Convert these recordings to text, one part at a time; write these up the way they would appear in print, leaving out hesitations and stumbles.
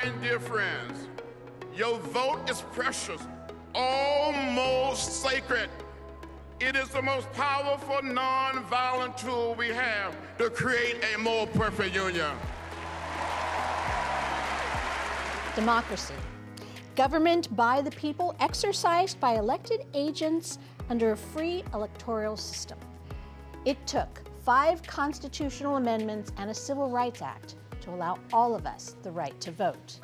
mind, dear friends, your vote is precious, almost sacred. It is the most powerful non-violent tool we have to create a more perfect union. Democracy. Government by the people, exercised by elected agents under a free electoral system. It took 5 constitutional amendments and a Civil Rights Act to allow all of us the right to vote.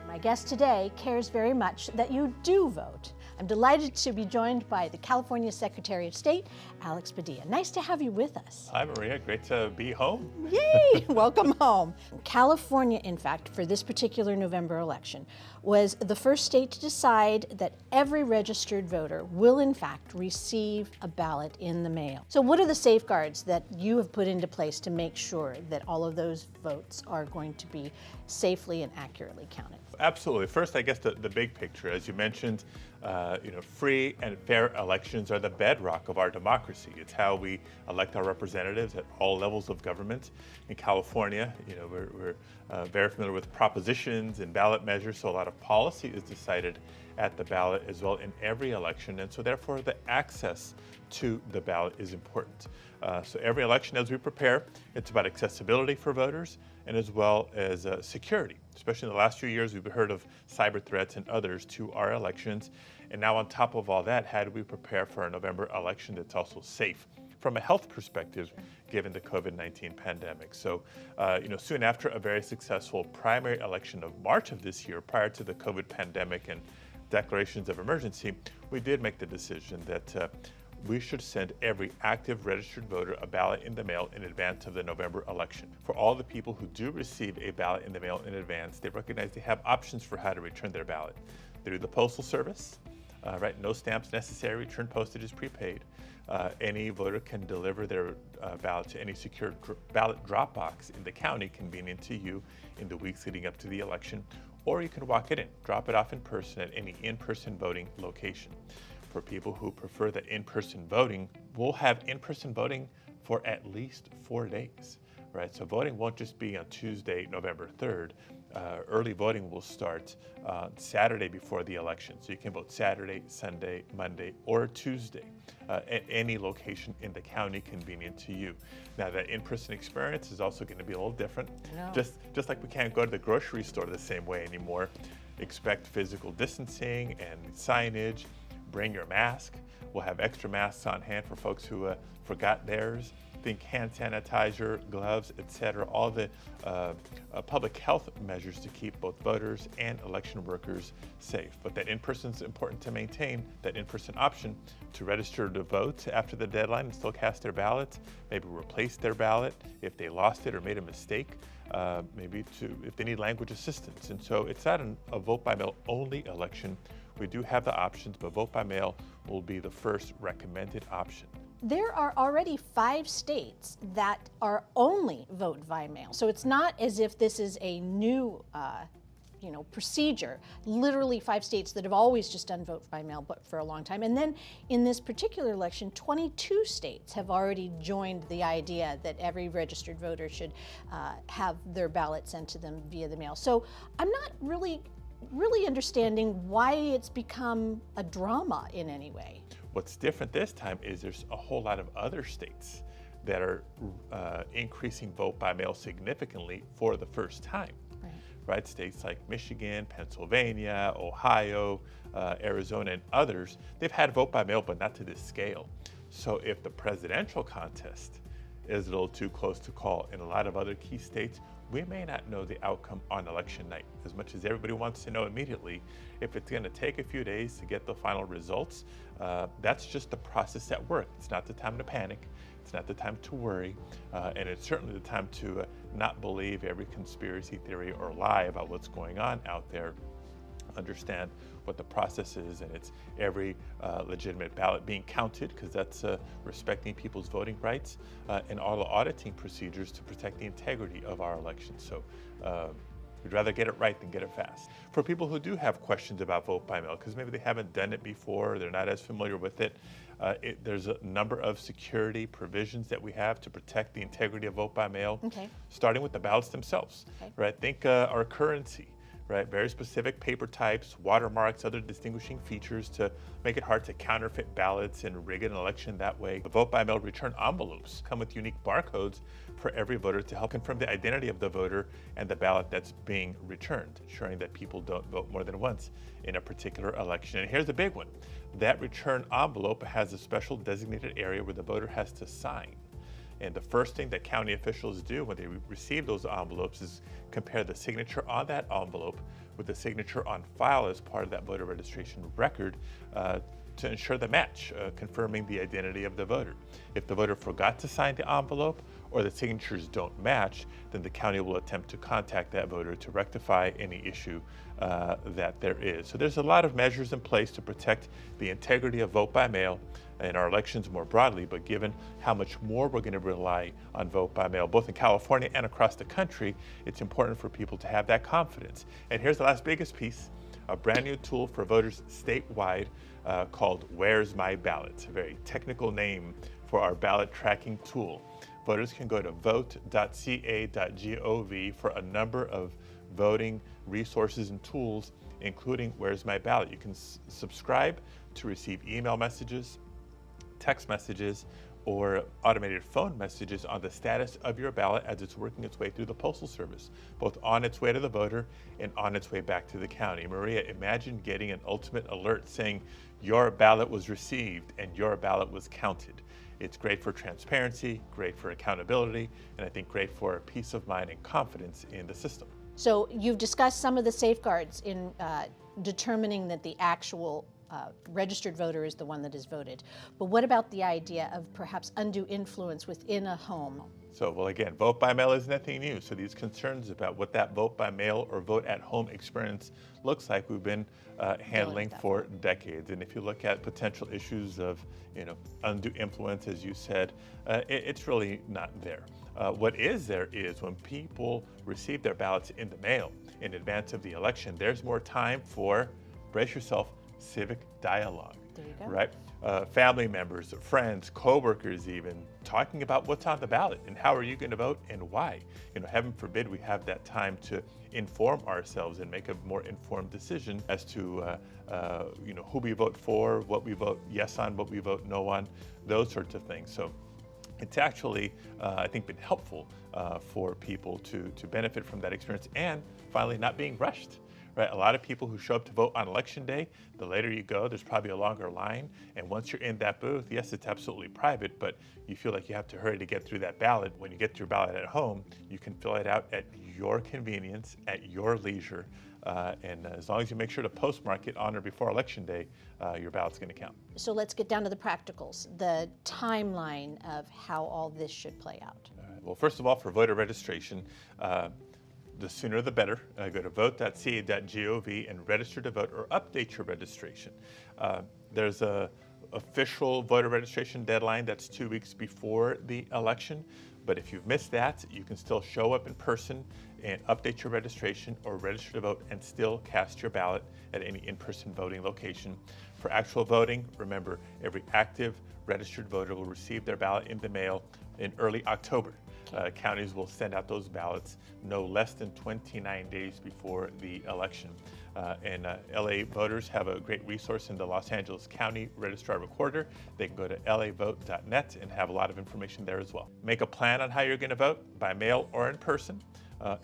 My guest today cares very much that you do vote. I'm delighted to be joined by the California Secretary of State, Alex Padilla. Nice to have you with us. Hi, Maria. Great to be home. Yay! Welcome home. California, in fact, for this particular November election, was the first state to decide that every registered voter will, in fact, receive a ballot in the mail. So what are the safeguards that you have put into place to make sure that all of those votes are going to be safely and accurately counted? Absolutely. First, I guess the big picture, as you mentioned, free and fair elections are the bedrock of our democracy. It's how we elect our representatives at all levels of government. In California, we're very familiar with propositions and ballot measures, so a lot of policy is decided at the ballot as well in every election, and so therefore the access to the ballot is important. So every election as we prepare, it's about accessibility for voters and as well as security. Especially in the last few years, we've heard of cyber threats and others to our elections. And now on top of all that, how do we prepare for a November election that's also safe from a health perspective, given the COVID-19 pandemic? So, soon after a very successful primary election of March of this year, prior to the COVID pandemic and declarations of emergency, we did make the decision that we should send every active registered voter a ballot in the mail in advance of the November election. For all the people who do receive a ballot in the mail in advance, they recognize they have options for how to return their ballot. Through the Postal Service, no stamps necessary, return postage is prepaid. Any voter can deliver their ballot to any secured ballot drop box in the county convenient to you in the weeks leading up to the election, or you can walk it in, drop it off in person at any in-person voting location. For people who prefer the in-person voting, we'll have in-person voting for at least 4 days, right? So voting won't just be on Tuesday, November 3rd. Early voting will start Saturday before the election. So you can vote Saturday, Sunday, Monday, or Tuesday at any location in the county convenient to you. Now that in-person experience is also going to be a little different. Just like we can't go to the grocery store the same way anymore. Expect physical distancing and signage. Bring your mask. We'll have extra masks on hand for folks who forgot theirs. Think hand sanitizer, gloves, etc. All the public health measures to keep both voters and election workers safe. But that in-person is important to maintain, that in-person option to register to vote after the deadline and still cast their ballot, maybe replace their ballot if they lost it or made a mistake, if they need language assistance. And so it's not a vote by mail only election. We do have the options, but vote by mail will be the first recommended option. There are already 5 states that are only vote by mail. So it's not as if this is a new procedure. Literally 5 states that have always just done vote by mail, but for a long time. And then in this particular election, 22 states have already joined the idea that every registered voter should have their ballot sent to them via the mail. So I'm not really understanding why it's become a drama in any way. What's different this time is there's a whole lot of other states that are increasing vote by mail significantly for the first time. Right? States like Michigan, Pennsylvania, Ohio, Arizona, and others, they've had vote by mail, but not to this scale. So if the presidential contest is a little too close to call in a lot of other key states, we may not know the outcome on election night. As much as everybody wants to know immediately, if it's going to take a few days to get the final results, that's just the process at work. It's not the time to panic. It's not the time to worry. And it's certainly the time to not believe every conspiracy theory or lie about what's going on out there. Understand what the process is, and it's every legitimate ballot being counted, because that's respecting people's voting rights, and all the auditing procedures to protect the integrity of our elections. So we'd rather get it right than get it fast. For people who do have questions about vote by mail, because maybe they haven't done it before, they're not as familiar with it, there's a number of security provisions that we have to protect the integrity of vote by mail, starting with the ballots themselves. Right? Think our currency. right? Very specific paper types, watermarks, other distinguishing features to make it hard to counterfeit ballots and rig an election that way. The vote-by-mail return envelopes come with unique barcodes for every voter to help confirm the identity of the voter and the ballot that's being returned, ensuring that people don't vote more than once in a particular election. And here's the big one. That return envelope has a special designated area where the voter has to sign. And the first thing that county officials do when they receive those envelopes is compare the signature on that envelope with the signature on file as part of that voter registration record to ensure the match, confirming the identity of the voter. If the voter forgot to sign the envelope or the signatures don't match, then the county will attempt to contact that voter to rectify any issue that there is. So there's a lot of measures in place to protect the integrity of vote by mail and our elections more broadly, but given how much more we're going to rely on vote by mail, both in California and across the country, it's important for people to have that confidence. And here's the last biggest piece, a brand new tool for voters statewide called Where's My Ballot, a very technical name for our ballot tracking tool. Voters can go to vote.ca.gov for a number of voting resources and tools, including Where's My Ballot. You can subscribe to receive email messages, text messages, or automated phone messages on the status of your ballot as it's working its way through the Postal Service, both on its way to the voter and on its way back to the county. Maria, imagine getting an ultimate alert saying your ballot was received and your ballot was counted. It's great for transparency, great for accountability, and I think great for peace of mind and confidence in the system. So you've discussed some of the safeguards in determining that the actual registered voter is the one that is voted. But what about the idea of perhaps undue influence within a home? So, well, again, vote by mail is nothing new. So these concerns about what that vote by mail or vote at home experience looks like, we've been handling for decades. And if you look at potential issues of, undue influence, as you said, it's really not there. What is there is when people receive their ballots in the mail in advance of the election, there's more time for, brace yourself, civic dialogue. There you go. Right? Family members, friends, coworkers even, talking about what's on the ballot and how are you going to vote and why. Heaven forbid we have that time to inform ourselves and make a more informed decision as to who we vote for, what we vote yes on, what we vote no on, those sorts of things. So it's actually, I think, been helpful for people to benefit from that experience and finally not being rushed. Right, a lot of people who show up to vote on election day, the later you go, there's probably a longer line. And once you're in that booth, yes, it's absolutely private, but you feel like you have to hurry to get through that ballot. When you get your ballot at home, you can fill it out at your convenience, at your leisure. And as long as you make sure to postmark it on or before election day, your ballot's going to count. So let's get down to the practicals, the timeline of how all this should play out. Well, first of all, for voter registration, the sooner the better. Go to vote.ca.gov and register to vote or update your registration. There's a official voter registration deadline that's 2 weeks before the election, but if you've missed that, you can still show up in person and update your registration or register to vote and still cast your ballot at any in-person voting location. For actual voting, remember, every active registered voter will receive their ballot in the mail in early October. Counties will send out those ballots no less than 29 days before the election. And LA voters have a great resource in the Los Angeles County Registrar Recorder. They can go to lavote.net and have a lot of information there as well. Make a plan on how you're going to vote, by mail or in person,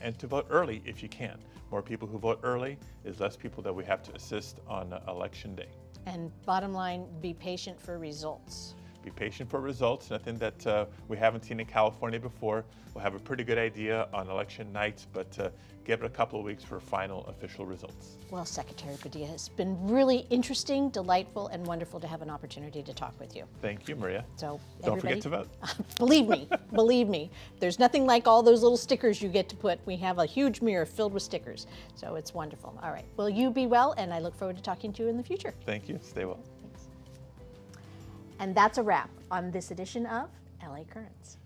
and to vote early if you can. More people who vote early is less people that we have to assist on election day. And bottom line, be patient for results. Be patient for results, nothing that we haven't seen in California before. We'll have a pretty good idea on election night, but give it a couple of weeks for final official results. Well, Secretary Padilla, it's been really interesting, delightful, and wonderful to have an opportunity to talk with you. Thank you, Maria. So don't forget to vote. Believe me, there's nothing like all those little stickers you get to put. We have a huge mirror filled with stickers, so it's wonderful. All right, well, you be well, and I look forward to talking to you in the future. Thank you. Stay well. And that's a wrap on this edition of LA Currents.